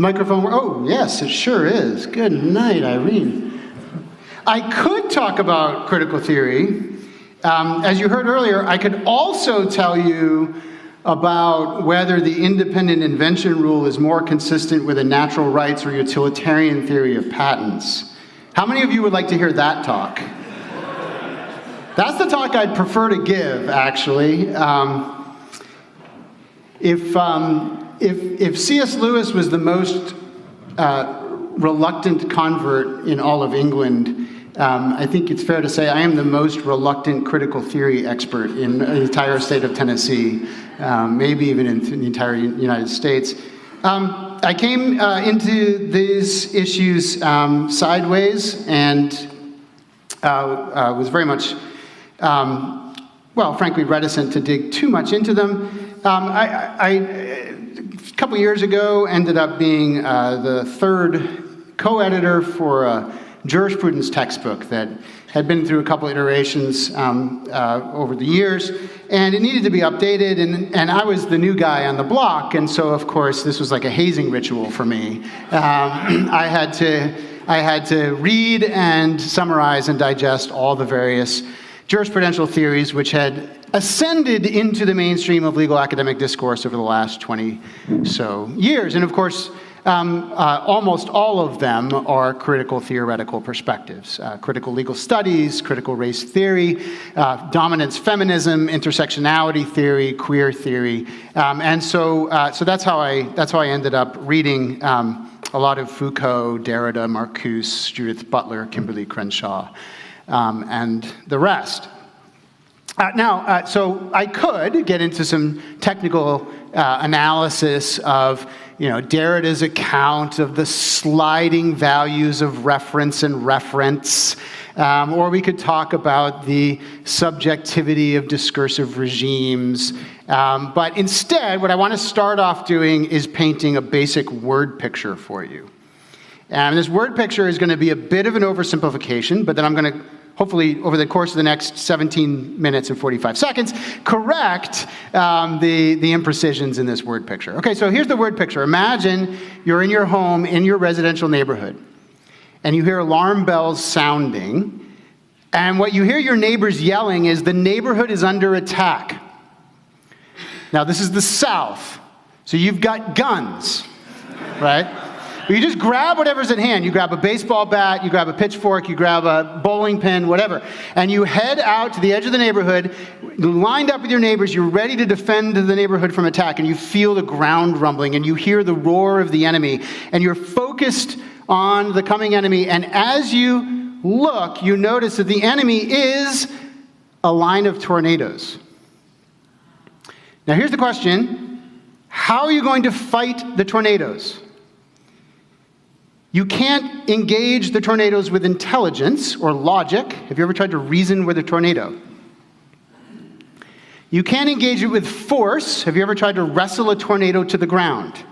the microphone? Oh, yes, it sure is. Good night, Irene. I could talk about critical theory. As you heard earlier, I could also tell you about whether the independent invention rule is more consistent with a natural rights or utilitarian theory of patents. How many of you would like to hear that talk? That's the talk I'd prefer to give, actually. If C.S. Lewis was the most reluctant convert in all of England, I think it's fair to say I am the most reluctant critical theory expert in the entire state of Tennessee, maybe even in the entire United States. I came into these issues sideways and was very much, frankly, reticent to dig too much into them. A couple years ago, ended up being the third co-editor for a jurisprudence textbook that had been through a couple iterations over the years, and it needed to be updated, and I was the new guy on the block, and so, of course, this was like a hazing ritual for me. I had to read and summarize and digest all the various jurisprudential theories which had ascended into the mainstream of legal academic discourse over the last 20 so years. And of course, almost all of them are critical theoretical perspectives. Critical legal studies, critical race theory, dominance feminism, intersectionality theory, queer theory. So that's how I ended up reading a lot of Foucault, Derrida, Marcuse, Judith Butler, Kimberly Crenshaw, and the rest. So I could get into some technical analysis of, Derrida's account of the sliding values of reference and reference, or we could talk about the subjectivity of discursive regimes. But instead, what I want to start off doing is painting a basic word picture for you. And this word picture is going to be a bit of an oversimplification, but then I'm going to, hopefully, over the course of the next 17 minutes and 45 seconds, correct the imprecisions in this word picture. Okay, so here's the word picture. Imagine you're in your home, in your residential neighborhood, and you hear alarm bells sounding, and what you hear your neighbors yelling is, the neighborhood is under attack. Now, this is the South, so you've got guns, right? You just grab whatever's at hand. You grab a baseball bat, you grab a pitchfork, you grab a bowling pin, whatever. And you head out to the edge of the neighborhood, lined up with your neighbors, you're ready to defend the neighborhood from attack, and you feel the ground rumbling, and you hear the roar of the enemy, and you're focused on the coming enemy, and as you look, you notice that the enemy is a line of tornadoes. Now here's the question: how are you going to fight the tornadoes? You can't engage the tornadoes with intelligence or logic. Have you ever tried to reason with a tornado? You can't engage it with force. Have you ever tried to wrestle a tornado to the ground?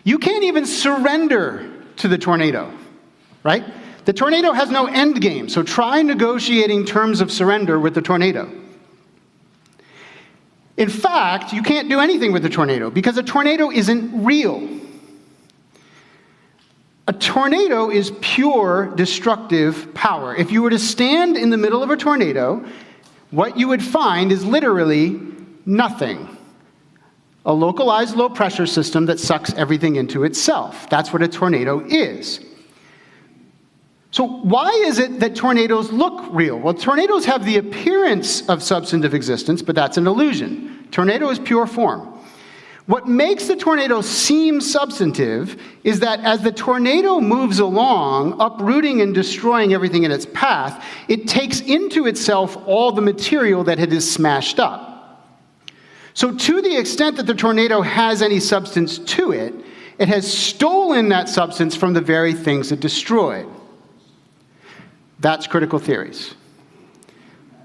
You can't even surrender to the tornado, right? The tornado has no end game, so try negotiating terms of surrender with the tornado. In fact, you can't do anything with the tornado because a tornado isn't real. A tornado is pure destructive power. If you were to stand in the middle of a tornado, what you would find is literally nothing. A localized low-pressure system that sucks everything into itself. That's what a tornado is. So why is it that tornadoes look real? Well, tornadoes have the appearance of substantive existence, but that's an illusion. Tornado is pure form. What makes the tornado seem substantive is that as the tornado moves along, uprooting and destroying everything in its path, it takes into itself all the material that it has smashed up. So to the extent that the tornado has any substance to it, it has stolen that substance from the very things it destroyed. That's critical theories.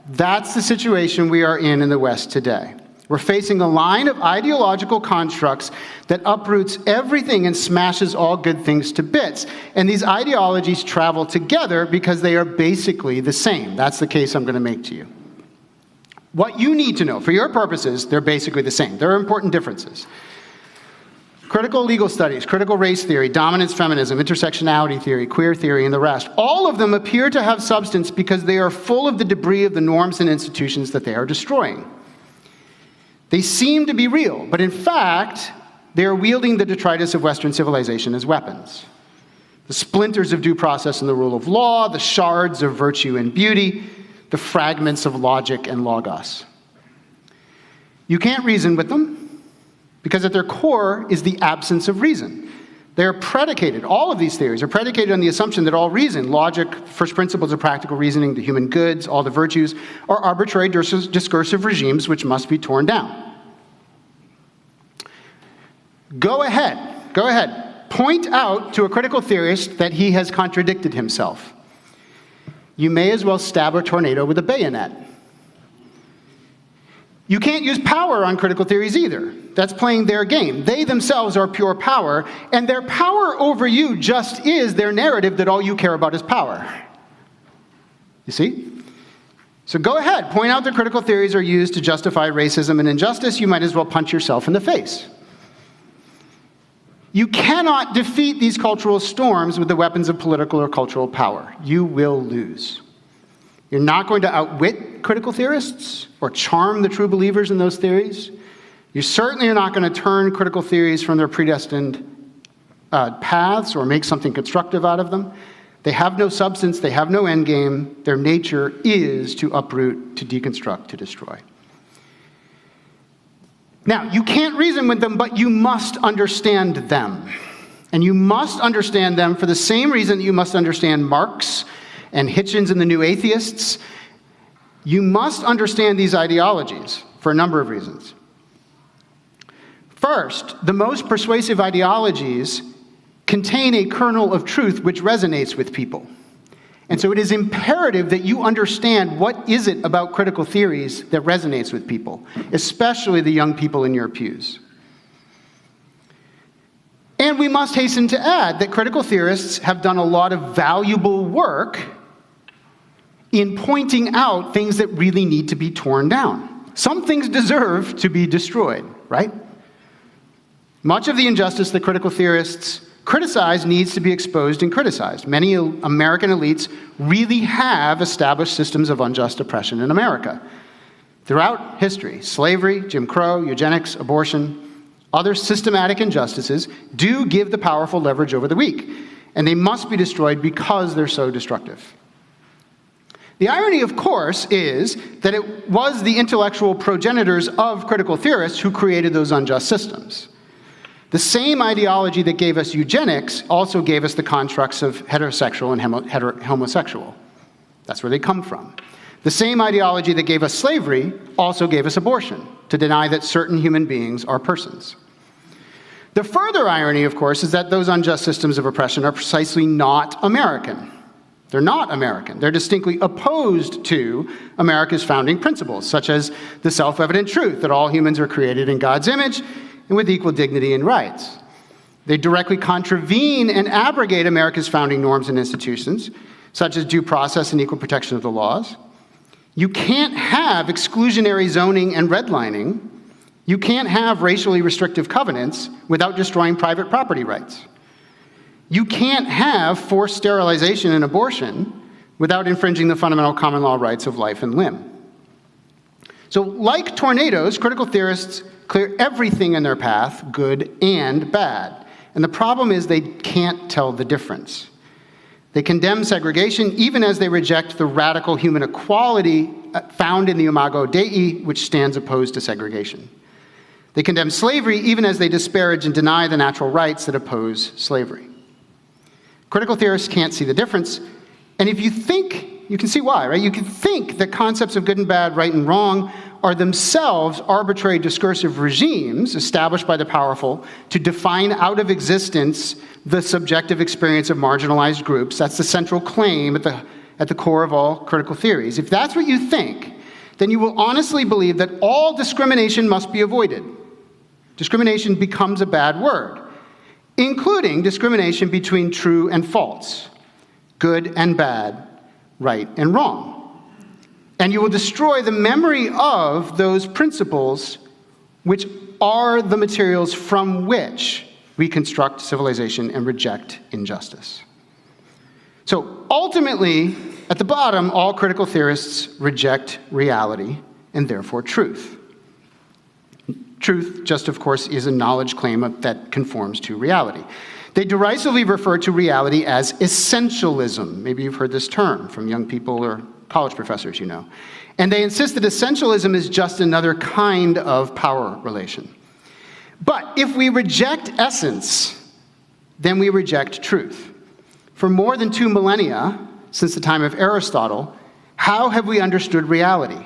That's the situation we are in the West today. We're facing a line of ideological constructs that uproots everything and smashes all good things to bits. And these ideologies travel together because they are basically the same. That's the case I'm going to make to you. What you need to know, for your purposes, they're basically the same. There are important differences. Critical legal studies, critical race theory, dominance feminism, intersectionality theory, queer theory, and the rest, all of them appear to have substance because they are full of the debris of the norms and institutions that they are destroying. They seem to be real, but in fact, they are wielding the detritus of Western civilization as weapons. The splinters of due process and the rule of law, the shards of virtue and beauty, the fragments of logic and logos. You can't reason with them, because at their core is the absence of reason. They are predicated, all of these theories are predicated on the assumption that all reason, logic, first principles of practical reasoning, the human goods, all the virtues, are arbitrary discursive regimes which must be torn down. Go ahead, point out to a critical theorist that he has contradicted himself. You may as well stab a tornado with a bayonet. You can't use power on critical theories either. That's playing their game. They themselves are pure power, and their power over you just is their narrative that all you care about is power. You see? So go ahead, point out that critical theories are used to justify racism and injustice. You might as well punch yourself in the face. You cannot defeat these cultural storms with the weapons of political or cultural power. You will lose. You're not going to outwit critical theorists or charm the true believers in those theories. You certainly are not going to turn critical theories from their predestined paths or make something constructive out of them. They have no substance. They have no end game. Their nature is to uproot, to deconstruct, to destroy. Now, you can't reason with them, but you must understand them. And you must understand them for the same reason that you must understand Marx and Hitchens and the New Atheists. You must understand these ideologies for a number of reasons. First, the most persuasive ideologies contain a kernel of truth which resonates with people. And so it is imperative that you understand what is it about critical theories that resonates with people, especially the young people in your pews. And we must hasten to add that critical theorists have done a lot of valuable work in pointing out things that really need to be torn down. Some things deserve to be destroyed, right? Much of the injustice that critical theorists criticize needs to be exposed and criticized. Many American elites really have established systems of unjust oppression in America. Throughout history, slavery, Jim Crow, eugenics, abortion, other systematic injustices do give the powerful leverage over the weak, and they must be destroyed because they're so destructive. The irony, of course, is that it was the intellectual progenitors of critical theorists who created those unjust systems. The same ideology that gave us eugenics also gave us the constructs of heterosexual and homosexual. That's where they come from. The same ideology that gave us slavery also gave us abortion, to deny that certain human beings are persons. The further irony, of course, is that those unjust systems of oppression are precisely not American. They're not American. They're distinctly opposed to America's founding principles, such as the self-evident truth that all humans are created in God's image and with equal dignity and rights. They directly contravene and abrogate America's founding norms and institutions, such as due process and equal protection of the laws. You can't have exclusionary zoning and redlining. You can't have racially restrictive covenants without destroying private property rights. You can't have forced sterilization and abortion without infringing the fundamental common law rights of life and limb. So, like tornadoes, critical theorists clear everything in their path, good and bad. And the problem is they can't tell the difference. They condemn segregation even as they reject the radical human equality found in the Imago Dei, which stands opposed to segregation. They condemn slavery even as they disparage and deny the natural rights that oppose slavery. Critical theorists can't see the difference. And if you think, you can see why, right? You can think that concepts of good and bad, right and wrong, are themselves arbitrary discursive regimes established by the powerful to define out of existence the subjective experience of marginalized groups. That's the central claim at the core of all critical theories. If that's what you think, then you will honestly believe that all discrimination must be avoided. Discrimination becomes a bad word, including discrimination between true and false, good and bad, right and wrong. And you will destroy the memory of those principles which are the materials from which reconstruct civilization, and reject injustice. So ultimately, at the bottom, all critical theorists reject reality and therefore truth. Truth, just of course, is a knowledge claim that conforms to reality. They derisively refer to reality as essentialism. Maybe you've heard this term from young people or college professors, you know. And they insist that essentialism is just another kind of power relation. But if we reject essence, then we reject truth. For more than 2 millennia, since the time of Aristotle, how have we understood reality?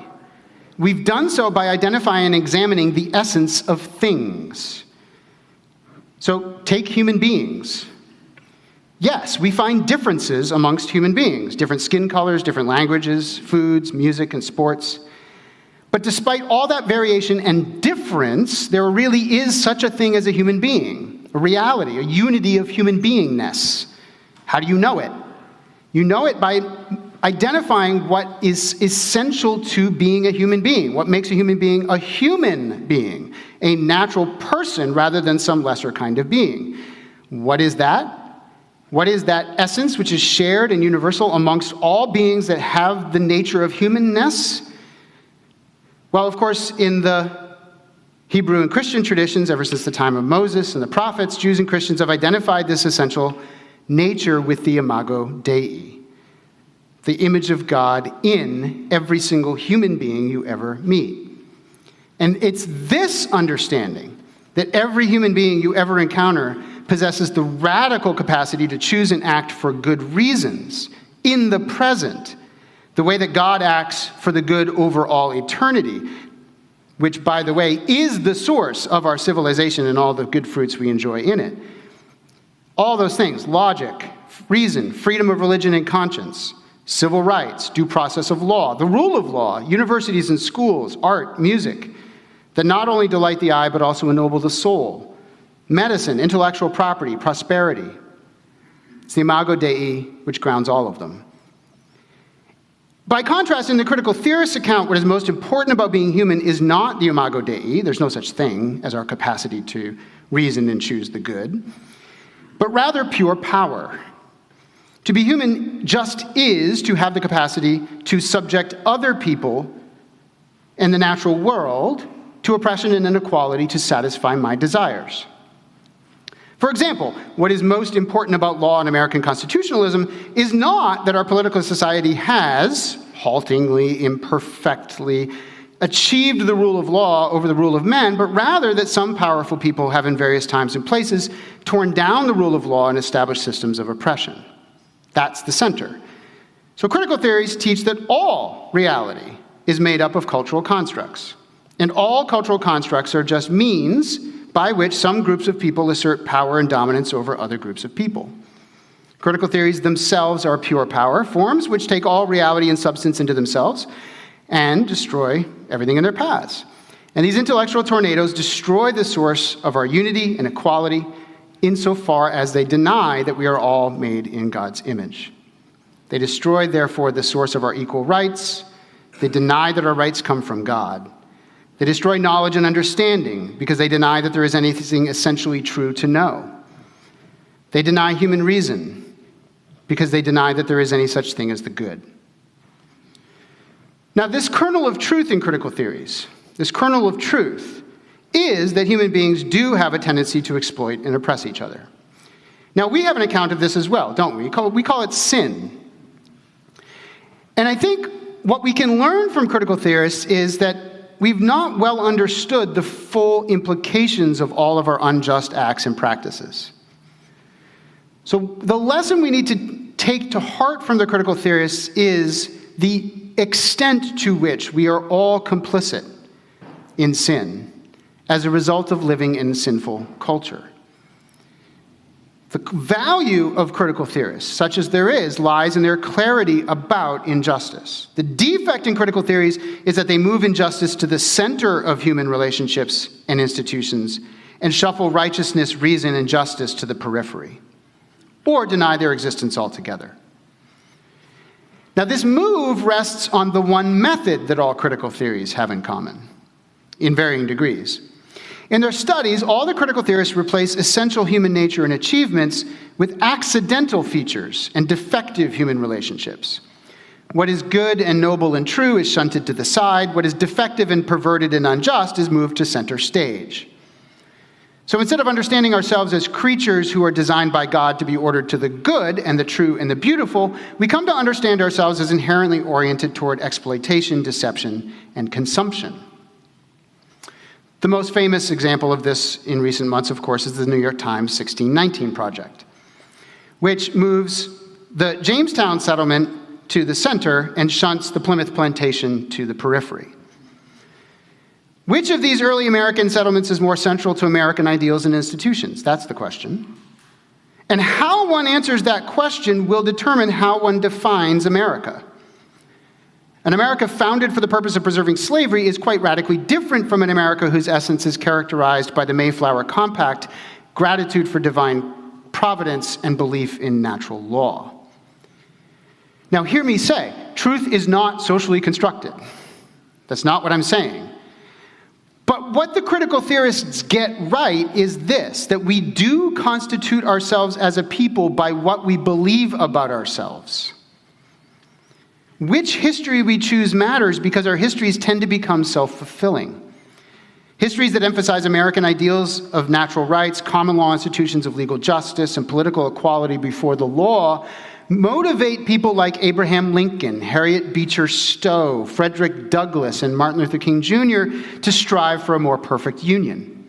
We've done so by identifying and examining the essence of things. So take human beings. Yes, we find differences amongst human beings, different skin colors, different languages, foods, music, and sports. But despite all that variation and difference, there really is such a thing as a human being, a reality, a unity of human beingness. How do you know it? You know it by identifying what is essential to being a human being, what makes a human being a human being, a natural person rather than some lesser kind of being. What is that? What is that essence which is shared and universal amongst all beings that have the nature of humanness? Well, of course, in the Hebrew and Christian traditions, ever since the time of Moses and the prophets, Jews and Christians have identified this essential nature with the imago Dei, the image of God in every single human being you ever meet. And it's this understanding that every human being you ever encounter possesses the radical capacity to choose and act for good reasons in the present, the way that God acts for the good over all eternity, which, by the way, is the source of our civilization and all the good fruits we enjoy in it. All those things, logic, reason, freedom of religion and conscience, civil rights, due process of law, the rule of law, universities and schools, art, music, that not only delight the eye but also ennoble the soul, medicine, intellectual property, prosperity. It's the imago Dei which grounds all of them. By contrast, in the critical theorist's account, what is most important about being human is not the imago Dei. There's no such thing as our capacity to reason and choose the good, but rather pure power. To be human just is to have the capacity to subject other people and the natural world to oppression and inequality to satisfy my desires. For example, what is most important about law and American constitutionalism is not that our political society has, haltingly, imperfectly, achieved the rule of law over the rule of men, but rather that some powerful people have in various times and places torn down the rule of law and established systems of oppression. That's the center. So critical theories teach that all reality is made up of cultural constructs, and all cultural constructs are just means by which some groups of people assert power and dominance over other groups of people. Critical theories themselves are pure power, forms which take all reality and substance into themselves and destroy everything in their paths. And these intellectual tornadoes destroy the source of our unity and equality insofar as they deny that we are all made in God's image. They destroy, therefore, the source of our equal rights. They deny that our rights come from God. They destroy knowledge and understanding because they deny that there is anything essentially true to know. They deny human reason because they deny that there is any such thing as the good. Now, this kernel of truth in critical theories, this kernel of truth, is that human beings do have a tendency to exploit and oppress each other. Now, we have an account of this as well, don't we? We call it sin. And I think what we can learn from critical theorists is that we've not well understood the full implications of all of our unjust acts and practices. So the lesson we need to take to heart from the critical theorists is the extent to which we are all complicit in sin as a result of living in sinful culture. The value of critical theorists, such as there is, lies in their clarity about injustice. The defect in critical theories is that they move injustice to the center of human relationships and institutions and shuffle righteousness, reason, and justice to the periphery, or deny their existence altogether. Now, this move rests on the one method that all critical theories have in common, in varying degrees. In their studies, all the critical theorists replace essential human nature and achievements with accidental features and defective human relationships. What is good and noble and true is shunted to the side. What is defective and perverted and unjust is moved to center stage. So instead of understanding ourselves as creatures who are designed by God to be ordered to the good and the true and the beautiful, we come to understand ourselves as inherently oriented toward exploitation, deception, and consumption. The most famous example of this in recent months, of course, is the New York Times 1619 Project, which moves the Jamestown settlement to the center and shunts the Plymouth plantation to the periphery. Which of these early American settlements is more central to American ideals and institutions? That's the question. And how one answers that question will determine how one defines America. An America founded for the purpose of preserving slavery is quite radically different from an America whose essence is characterized by the Mayflower Compact, gratitude for divine providence, and belief in natural law. Now, hear me say, truth is not socially constructed. That's not what I'm saying. But what the critical theorists get right is this, that we do constitute ourselves as a people by what we believe about ourselves. Which history we choose matters because our histories tend to become self-fulfilling. Histories that emphasize American ideals of natural rights, common law institutions of legal justice, and political equality before the law motivate people like Abraham Lincoln, Harriet Beecher Stowe, Frederick Douglass, and Martin Luther King Jr. to strive for a more perfect union.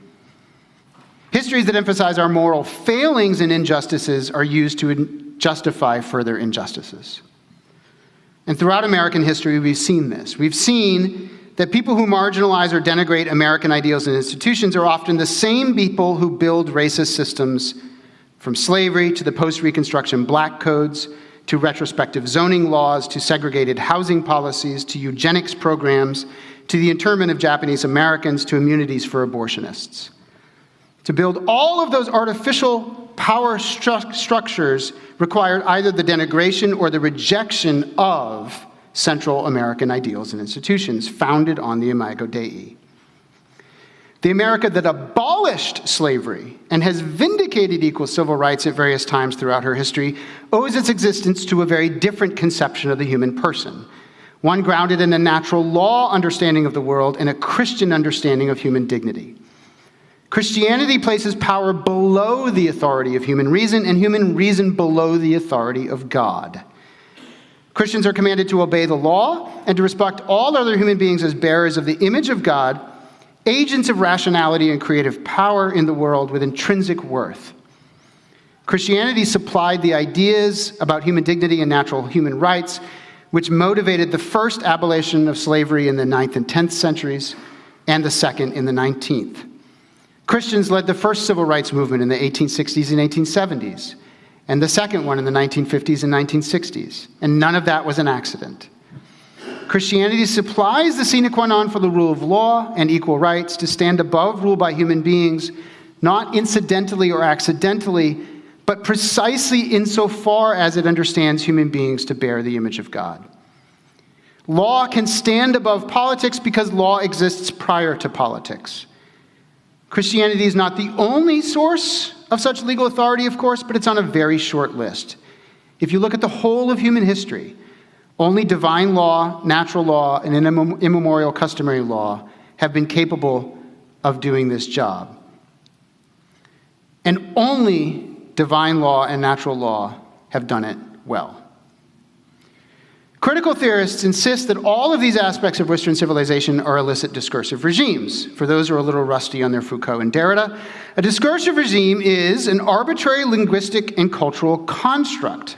Histories that emphasize our moral failings and injustices are used to justify further injustices. And throughout American history, we've seen this. We've seen that people who marginalize or denigrate American ideals and institutions are often the same people who build racist systems, from slavery to the post-Reconstruction black codes, to retrospective zoning laws, to segregated housing policies, to eugenics programs, to the internment of Japanese Americans, to immunities for abortionists. To build all of those artificial power structures required either the denigration or the rejection of Central American ideals and institutions founded on the Imago Dei. The America that abolished slavery and has vindicated equal civil rights at various times throughout her history owes its existence to a very different conception of the human person, one grounded in a natural law understanding of the world and a Christian understanding of human dignity. Christianity places power below the authority of human reason and human reason below the authority of God. Christians are commanded to obey the law and to respect all other human beings as bearers of the image of God, agents of rationality and creative power in the world with intrinsic worth. Christianity supplied the ideas about human dignity and natural human rights, which motivated the first abolition of slavery in the 9th and 10th centuries, and the second in the 19th. Christians led the first civil rights movement in the 1860s and 1870s, and the second one in the 1950s and 1960s, and none of that was an accident. Christianity supplies the sine qua non for the rule of law and equal rights to stand above rule by human beings, not incidentally or accidentally, but precisely insofar as it understands human beings to bear the image of God. Law can stand above politics because law exists prior to politics. Christianity is not the only source of such legal authority, of course, but it's on a very short list. If you look at the whole of human history, only divine law, natural law, and immemorial customary law have been capable of doing this job. And only divine law and natural law have done it well. Critical theorists insist that all of these aspects of Western civilization are illicit discursive regimes. For those who are a little rusty on their Foucault and Derrida, a discursive regime is an arbitrary linguistic and cultural construct.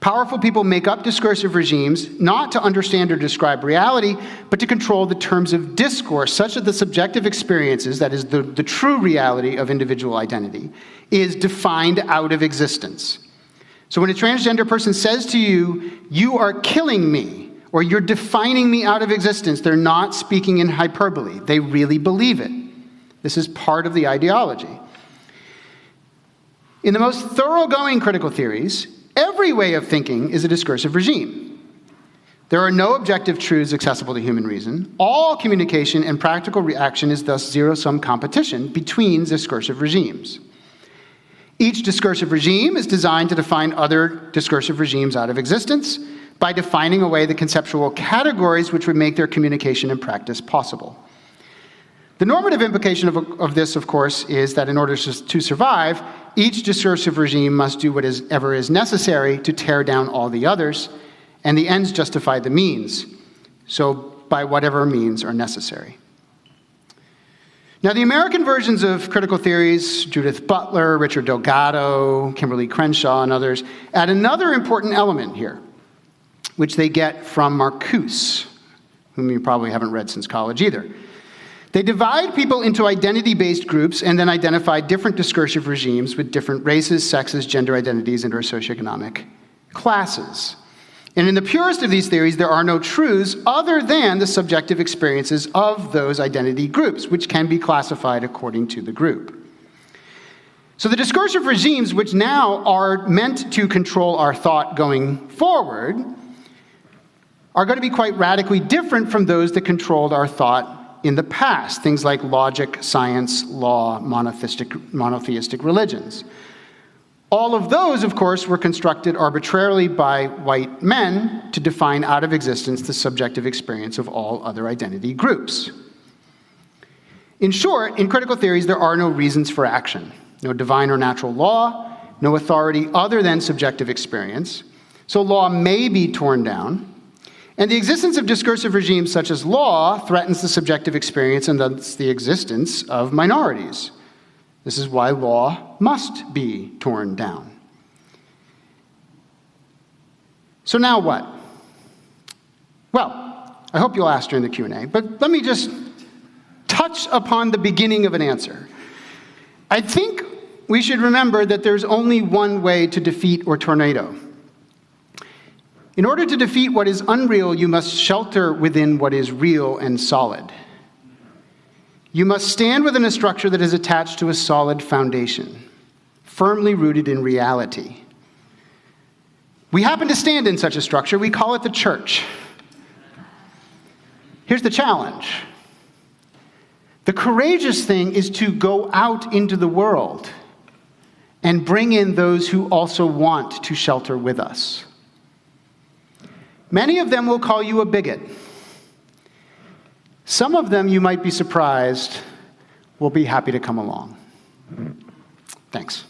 Powerful people make up discursive regimes not to understand or describe reality, but to control the terms of discourse, such that the subjective experiences, that is, the true reality of individual identity, is defined out of existence. So when a transgender person says to you, "You are killing me," or "You're defining me out of existence," they're not speaking in hyperbole. They really believe it. This is part of the ideology. In the most thoroughgoing critical theories, every way of thinking is a discursive regime. There are no objective truths accessible to human reason. All communication and practical reaction is thus zero-sum competition between discursive regimes. Each discursive regime is designed to define other discursive regimes out of existence by defining away the conceptual categories which would make their communication and practice possible. The normative implication of this, of course, is that in order to survive, each discursive regime must do whatever is necessary to tear down all the others, and the ends justify the means, so by whatever means are necessary. Now, the American versions of critical theories, Judith Butler, Richard Delgado, Kimberly Crenshaw, and others, add another important element here, which they get from Marcuse, whom you probably haven't read since college either. They divide people into identity-based groups and then identify different discursive regimes with different races, sexes, gender identities, and/or socioeconomic classes. And in the purest of these theories, there are no truths other than the subjective experiences of those identity groups, which can be classified according to the group. So the discursive regimes, which now are meant to control our thought going forward, are going to be quite radically different from those that controlled our thought in the past, things like logic, science, law, monotheistic religions. All of those, of course, were constructed arbitrarily by white men to define out of existence the subjective experience of all other identity groups. In short, in critical theories, there are no reasons for action, no divine or natural law, no authority other than subjective experience. So law may be torn down, and the existence of discursive regimes such as law threatens the subjective experience and thus the existence of minorities. This is why law must be torn down. So now what? Well, I hope you'll ask during the Q&A, but let me just touch upon the beginning of an answer. I think we should remember that there's only one way to defeat or tornado. In order to defeat what is unreal, you must shelter within what is real and solid. You must stand within a structure that is attached to a solid foundation, firmly rooted in reality. We happen to stand in such a structure. We call it the church. Here's the challenge. The courageous thing is to go out into the world and bring in those who also want to shelter with us. Many of them will call you a bigot. Some of them, you might be surprised, will be happy to come along. Thanks.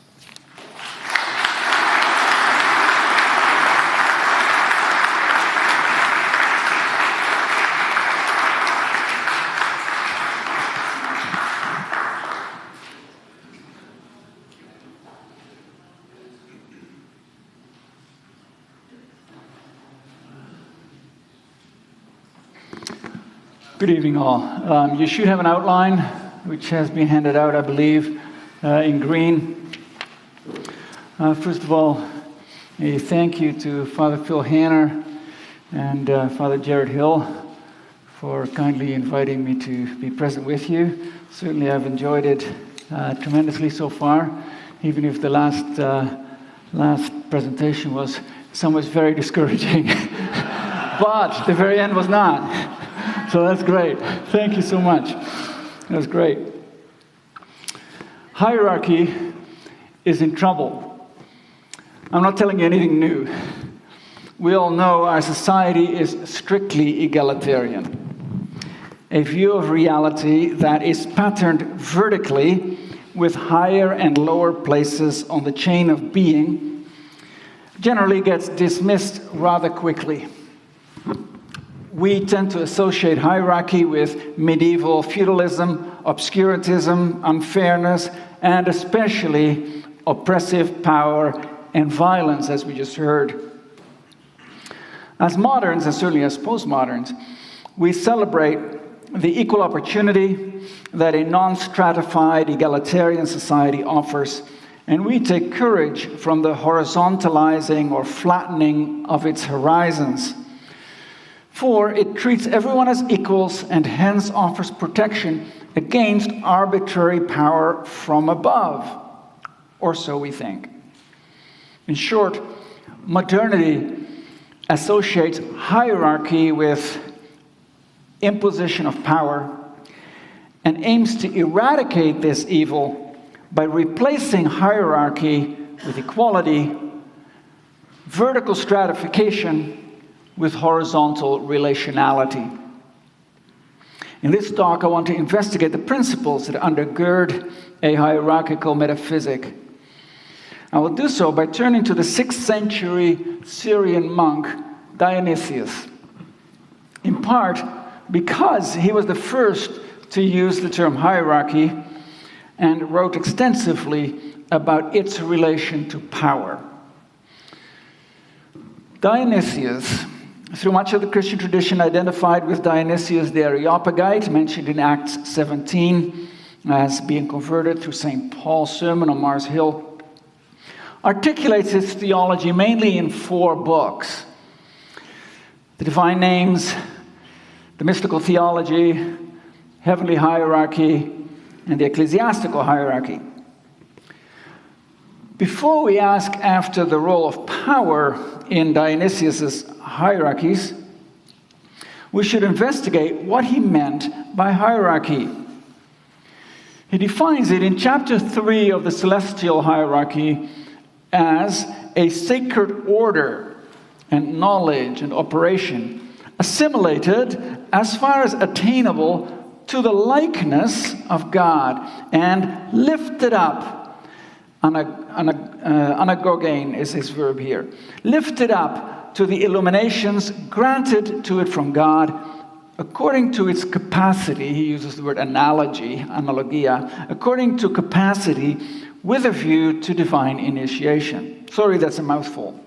Good evening, all. You should have an outline, which has been handed out, I believe, in green. First of all, a thank you to Father Phil Hanner and Father Jared Hill for kindly inviting me to be present with you. Certainly, I've enjoyed it tremendously so far, even if the last presentation was somewhat very discouraging. But the very end was not. So that's great. Thank you so much. That was great. Hierarchy is in trouble. I'm not telling you anything new. We all know our society is strictly egalitarian. A view of reality that is patterned vertically with higher and lower places on the chain of being generally gets dismissed rather quickly. We tend to associate hierarchy with medieval feudalism, obscurantism, unfairness, and especially oppressive power and violence, as we just heard. As moderns, and certainly as postmoderns, we celebrate the equal opportunity that a non-stratified egalitarian society offers, and we take courage from the horizontalizing or flattening of its horizons. For it treats everyone as equals and hence offers protection against arbitrary power from above, or so we think. In short, modernity associates hierarchy with imposition of power and aims to eradicate this evil by replacing hierarchy with equality, vertical stratification with horizontal relationality. In this talk, I want to investigate the principles that undergird a hierarchical metaphysic. I will do so by turning to the 6th century Syrian monk Dionysius, in part because he was the first to use the term hierarchy and wrote extensively about its relation to power. Dionysius, through much of the Christian tradition, identified with Dionysius the Areopagite, mentioned in Acts 17 as being converted through St. Paul's sermon on Mars Hill, articulates his theology mainly in 4 books: the Divine Names, the Mystical Theology, Heavenly Hierarchy, and the Ecclesiastical Hierarchy. Before we ask after the role of power in Dionysius' hierarchies, we should investigate what he meant by hierarchy. He defines it in chapter 3 of the Celestial Hierarchy as a sacred order and knowledge and operation, assimilated as far as attainable to the likeness of God and lifted up. Anagogein is his verb here. Lifted up to the illuminations granted to it from God according to its capacity. He uses the word analogia, according to capacity with a view to divine initiation. Sorry, that's a mouthful.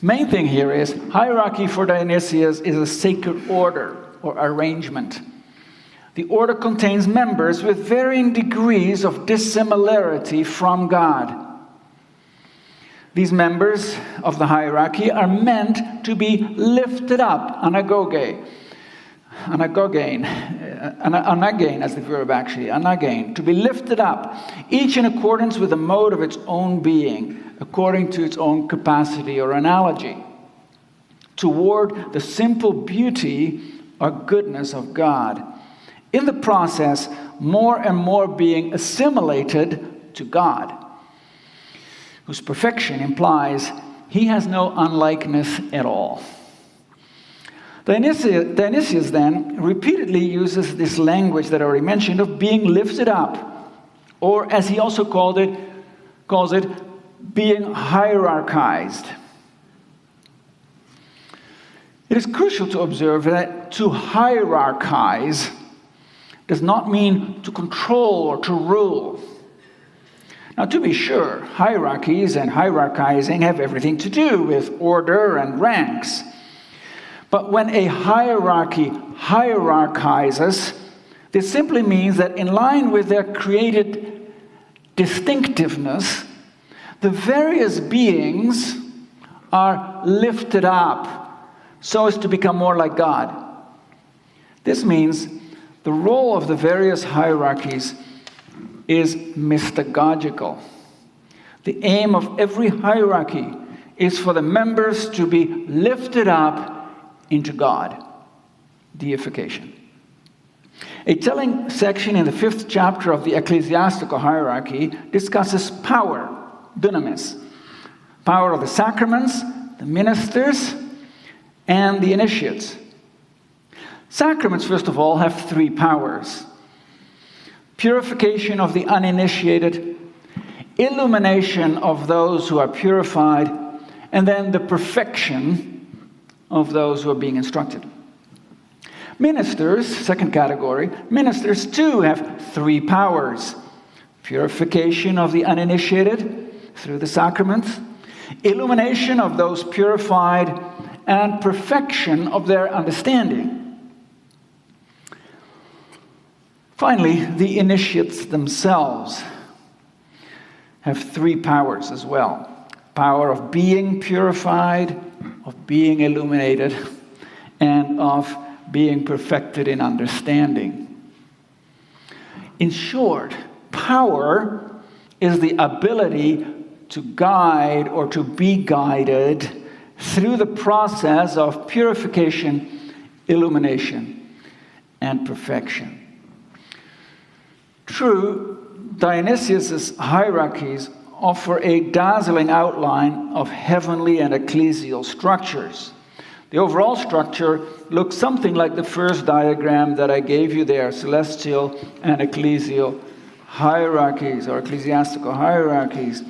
Main thing here is hierarchy for Dionysius is a sacred order or arrangement. The order contains members with varying degrees of dissimilarity from God. These members of the hierarchy are meant to be lifted up, anagogein, as the verb actually, anagein, to be lifted up, each in accordance with the mode of its own being, according to its own capacity or analogy, toward the simple beauty or goodness of God. In the process, more and more being assimilated to God, whose perfection implies he has no unlikeness at all. Dionysius then repeatedly uses this language that I already mentioned of being lifted up, or as he also calls it, being hierarchized. It is crucial to observe that to hierarchize does not mean to control or to rule. Now, to be sure, hierarchies and hierarchizing have everything to do with order and ranks. But when a hierarchy hierarchizes, this simply means that in line with their created distinctiveness, the various beings are lifted up so as to become more like God. This means the role of the various hierarchies is mystagogical. The aim of every hierarchy is for the members to be lifted up into God, deification. A telling section in the 5th chapter of the ecclesiastical hierarchy discusses power, dunamis, power of the sacraments, the ministers, and the initiates. Sacraments, first of all, have 3 powers: purification of the uninitiated, illumination of those who are purified, and then the perfection of those who are being instructed. Ministers, second category, ministers too have 3 powers: purification of the uninitiated through the sacraments, illumination of those purified, and perfection of their understanding. Finally, the initiates themselves have 3 powers as well: power of being purified, of being illuminated, and of being perfected in understanding. In short, power is the ability to guide or to be guided through the process of purification, illumination, and perfection. True, Dionysius' hierarchies offer a dazzling outline of heavenly and ecclesial structures. The overall structure looks something like the first diagram that I gave you there, celestial and ecclesial hierarchies or ecclesiastical hierarchies.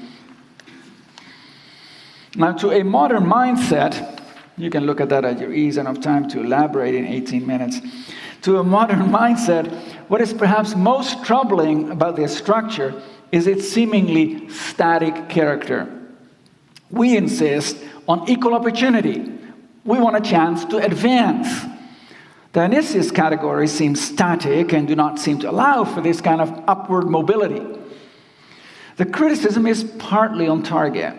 Now, to a modern mindset, you can look at that at your ease, and have time to elaborate in 18 minutes. To a modern mindset, what is perhaps most troubling about this structure is its seemingly static character. We insist on equal opportunity. We want a chance to advance. Dionysius' categories seem static and do not seem to allow for this kind of upward mobility. The criticism is partly on target.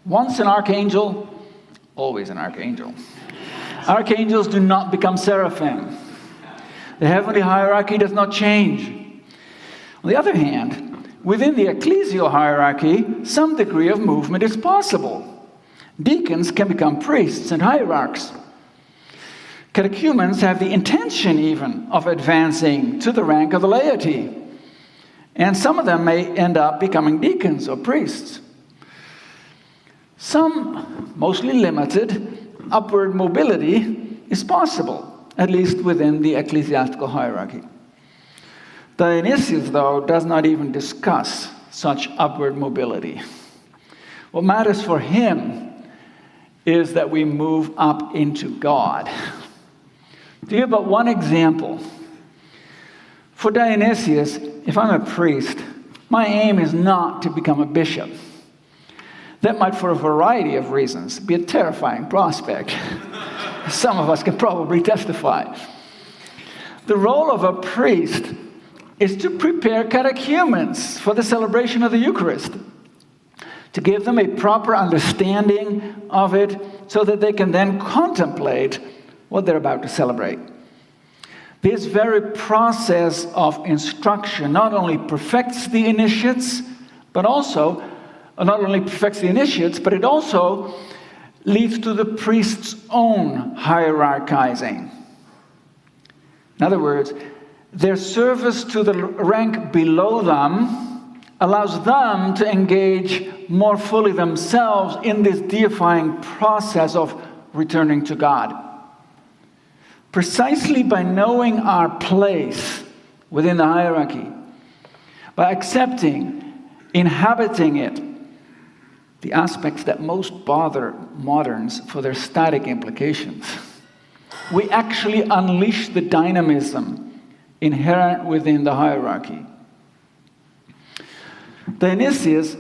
Once an archangel, always an archangel. Archangels do not become seraphim. The heavenly hierarchy does not change. On the other hand, within the ecclesial hierarchy, some degree of movement is possible. Deacons can become priests and hierarchs. Catechumens have the intention even of advancing to the rank of the laity. And some of them may end up becoming deacons or priests. Some, mostly limited, upward mobility is possible, at least within the ecclesiastical hierarchy. Dionysius, though, does not even discuss such upward mobility. What matters for him is that we move up into God. To give but one example, for Dionysius, if I'm a priest, my aim is not to become a bishop. That might, for a variety of reasons, be a terrifying prospect. Some of us can probably testify. The role of a priest is to prepare catechumens for the celebration of the Eucharist, to give them a proper understanding of it so that they can then contemplate what they're about to celebrate. This very process of instruction not only perfects the initiates, but also not only perfects the initiates, but it also leads to the priest's own hierarchizing. In other words, their service to the rank below them allows them to engage more fully themselves in this deifying process of returning to God. Precisely by knowing our place within the hierarchy, by accepting, inhabiting it, the aspects that most bother moderns for their static implications, we actually unleash the dynamism inherent within the hierarchy. Dionysius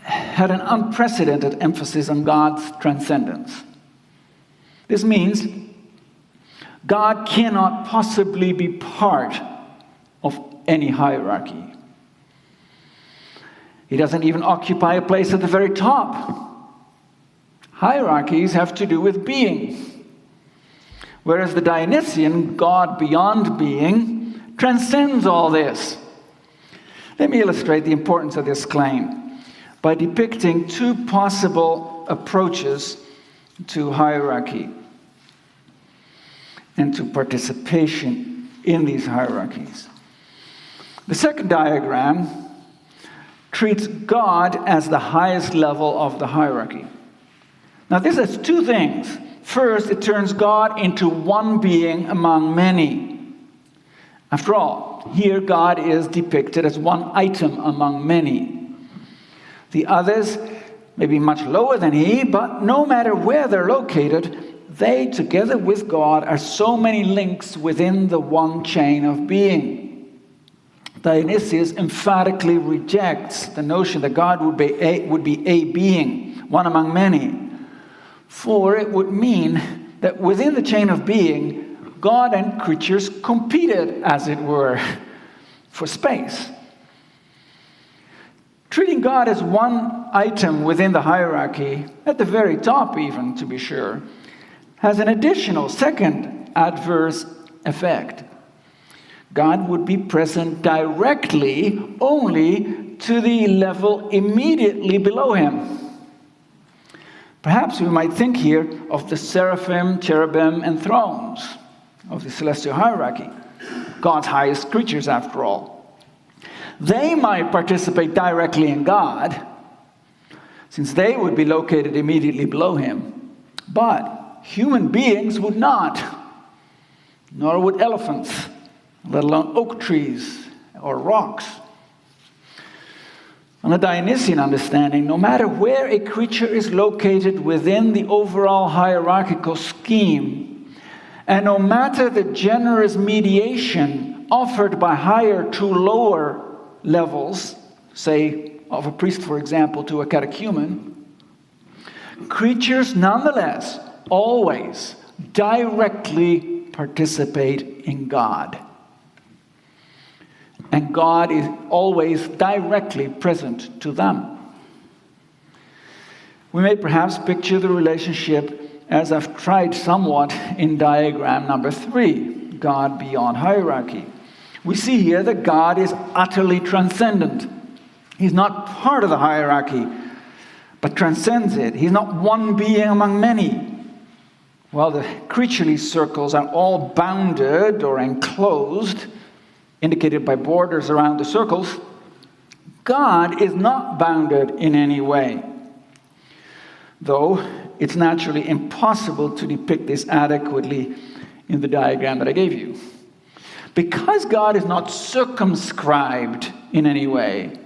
had an unprecedented emphasis on God's transcendence. This means God cannot possibly be part of any hierarchy. He doesn't even occupy a place at the very top. Hierarchies have to do with being. Whereas the Dionysian, God beyond being, transcends all this. Let me illustrate the importance of this claim by depicting two possible approaches to hierarchy and to participation in these hierarchies. The second diagram treats God as the highest level of the hierarchy. Now this has two things. First, it turns God into one being among many. After all, here God is depicted as one item among many. The others may be much lower than he, but no matter where they're located, they, together with God, are so many links within the one chain of being. Dionysius emphatically rejects the notion that God would be a being, one among many. For it would mean that within the chain of being, God and creatures competed, as it were, for space. Treating God as one item within the hierarchy, at the very top even, to be sure, has an additional second adverse effect. God would be present directly only to the level immediately below him. Perhaps we might think here of the seraphim, cherubim, and thrones of the celestial hierarchy, God's highest creatures, after all. They might participate directly in God, since they would be located immediately below him. But human beings would not, nor would elephants, let alone oak trees or rocks. On a Dionysian understanding, no matter where a creature is located within the overall hierarchical scheme, and no matter the generous mediation offered by higher to lower levels, say of a priest, for example, to a catechumen, creatures nonetheless always directly participate in God. And God is always directly present to them. We may perhaps picture the relationship as I've tried somewhat in diagram number 3, God beyond hierarchy. We see here that God is utterly transcendent. He's not part of the hierarchy, but transcends it. He's not one being among many. While the creaturely circles are all bounded or enclosed, indicated by borders around the circles, God is not bounded in any way. Though it's naturally impossible to depict this adequately in the diagram that I gave you. Because God is not circumscribed in any way,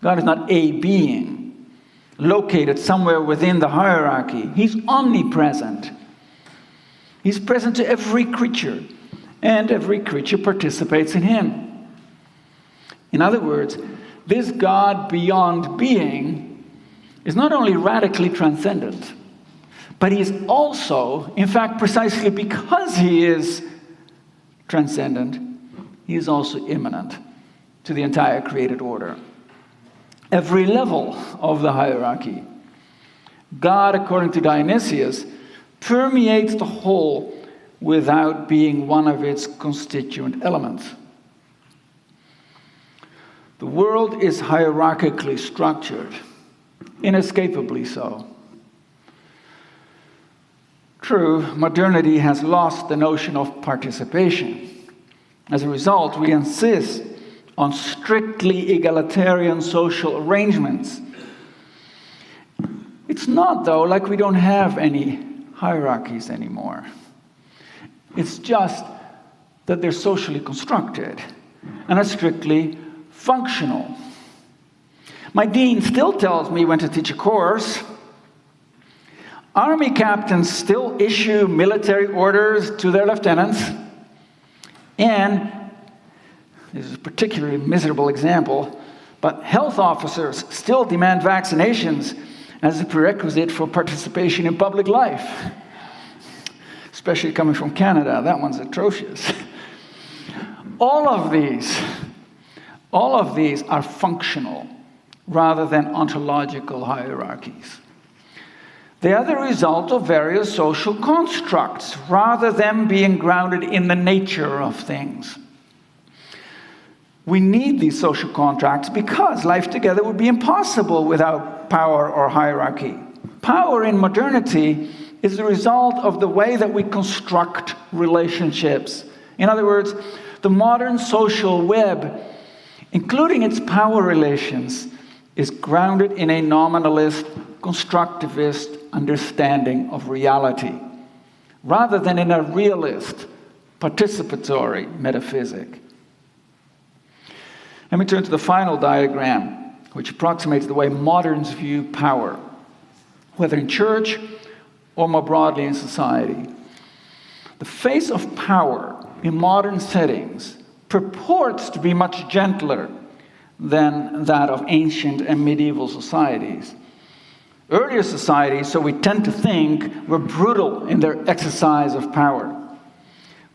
God is not a being located somewhere within the hierarchy. He's omnipresent. He's present to every creature, and every creature participates in him. In other words, this God beyond being is not only radically transcendent, but he is also, in fact, precisely because he is transcendent, he is also immanent to the entire created order. Every level of the hierarchy, God, according to Dionysius, permeates the whole without being one of its constituent elements. The world is hierarchically structured, inescapably so. True, modernity has lost the notion of participation. As a result, we insist on strictly egalitarian social arrangements. It's not, though, like we don't have any hierarchies anymore. It's just that they're socially constructed and are strictly functional. My dean still tells me when to teach a course. Army captains still issue military orders to their lieutenants, and this is a particularly miserable example, but health officers still demand vaccinations as a prerequisite for participation in public life. Especially coming from Canada, that one's atrocious. All of these are functional rather than ontological hierarchies. They are the result of various social constructs rather than being grounded in the nature of things. We need these social contracts because life together would be impossible without power or hierarchy. Power in modernity is the result of the way that we construct relationships. In other words, the modern social web, including its power relations, is grounded in a nominalist, constructivist understanding of reality, rather than in a realist, participatory metaphysic. Let me turn to the final diagram, which approximates the way moderns view power, whether in church or more broadly in society. The face of power in modern settings purports to be much gentler than that of ancient and medieval societies. Earlier societies, so we tend to think, were brutal in their exercise of power.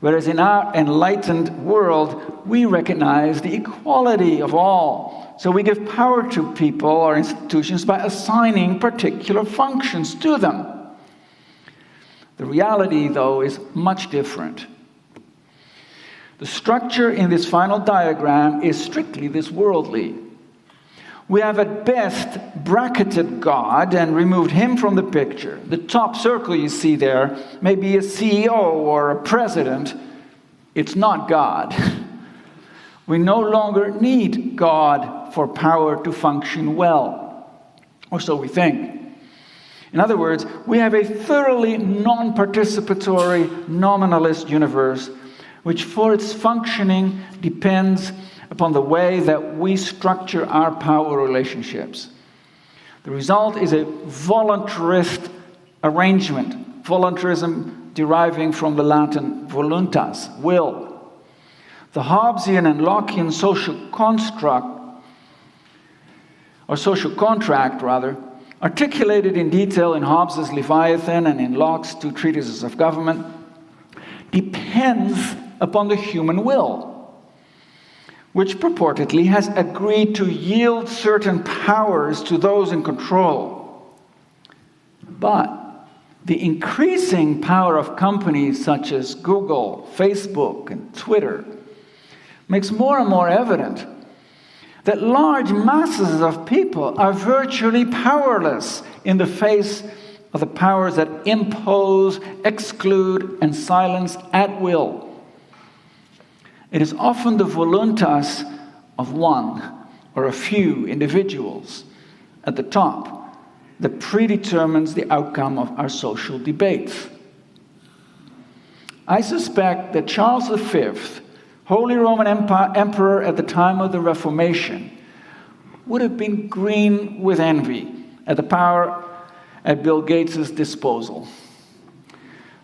Whereas in our enlightened world, we recognize the equality of all. So we give power to people or institutions by assigning particular functions to them. The reality, though, is much different. The structure in this final diagram is strictly this worldly. We have at best bracketed God and removed him from the picture. The top circle you see there may be a CEO or a president. It's not God. We no longer need God for power to function well, or so we think. In other words, we have a thoroughly non-participatory, nominalist universe, which for its functioning depends upon the way that we structure our power relationships. The result is a voluntarist arrangement, voluntarism deriving from the Latin voluntas, will. The Hobbesian and Lockean social construct, or social contract rather, articulated in detail in Hobbes's Leviathan and in Locke's two treatises of government, depends upon the human will, which purportedly has agreed to yield certain powers to those in control. But the increasing power of companies such as Google, Facebook, and Twitter makes more and more evident that large masses of people are virtually powerless in the face of the powers that impose, exclude, and silence at will. It is often the voluntas of one or a few individuals at the top that predetermines the outcome of our social debates. I suspect that Charles V, Holy Roman Emperor at the time of the Reformation, would have been green with envy at the power at Bill Gates' disposal.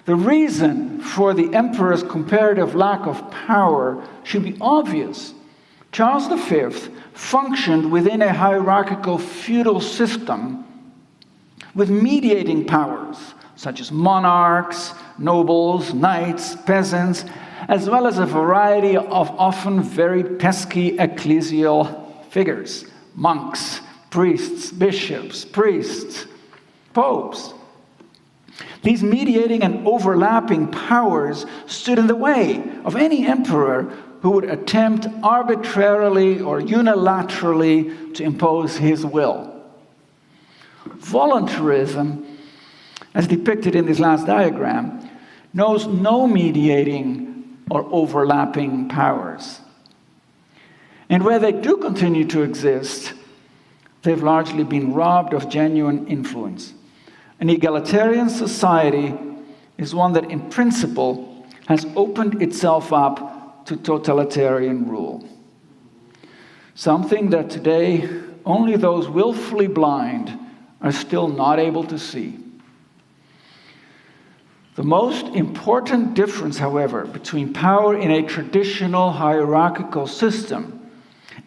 The reason for the emperor's comparative lack of power should be obvious. Charles V functioned within a hierarchical feudal system with mediating powers, such as monarchs, nobles, knights, peasants, as well as a variety of often very pesky ecclesial figures, monks, priests, bishops, priests, popes. These mediating and overlapping powers stood in the way of any emperor who would attempt arbitrarily or unilaterally to impose his will. Voluntarism, as depicted in this last diagram, knows no mediating or overlapping powers. And where they do continue to exist, they've largely been robbed of genuine influence. An egalitarian society is one that, in principle, has opened itself up to totalitarian rule. Something that today only those willfully blind are still not able to see. The most important difference, however, between power in a traditional hierarchical system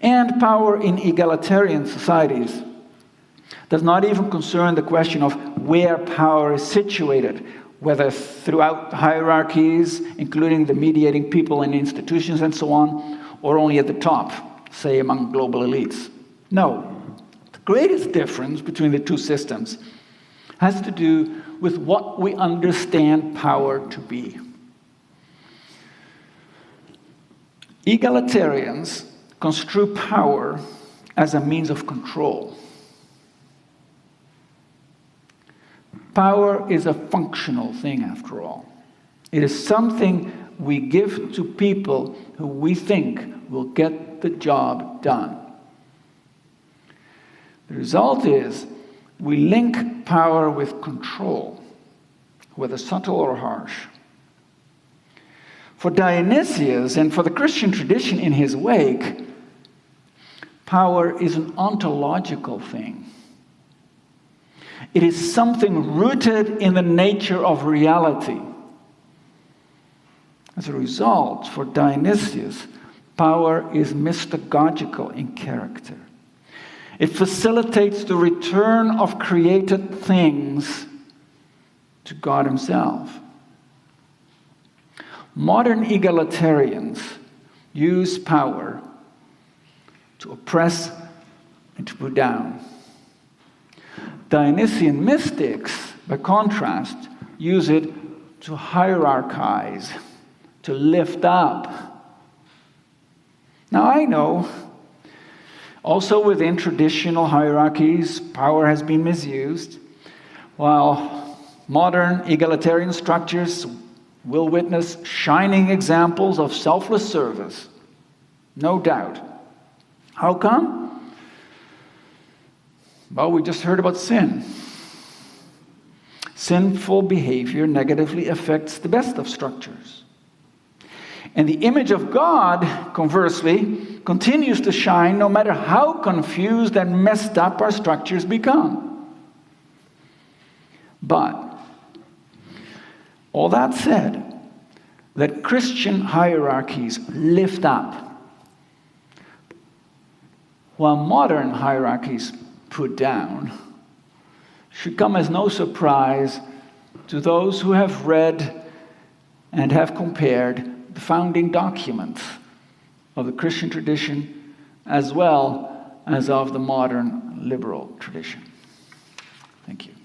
and power in egalitarian societies does not even concern the question of where power is situated, whether throughout hierarchies, including the mediating people and institutions and so on, or only at the top, say among global elites. No. The greatest difference between the two systems has to do with what we understand power to be. Egalitarians construe power as a means of control. Power is a functional thing, after all. It is something we give to people who we think will get the job done. The result is we link power with control, whether subtle or harsh. For Dionysius and for the Christian tradition in his wake, power is an ontological thing. It is something rooted in the nature of reality. As a result, for Dionysius, power is mystagogical in character. It facilitates the return of created things to God himself. Modern egalitarians use power to oppress and to put down. Dionysian mystics, by contrast, use it to hierarchize, to lift up. Now I know Also within traditional hierarchies, power has been misused, while modern egalitarian structures will witness shining examples of selfless service. No doubt. How come? Well, we just heard about sin. Sinful behavior negatively affects the best of structures. And the image of God, conversely, continues to shine no matter how confused and messed up our structures become. But, all that said, that Christian hierarchies lift up, while modern hierarchies put down, should come as no surprise to those who have read and have compared the founding documents of the Christian tradition as well as of the modern liberal tradition. Thank you.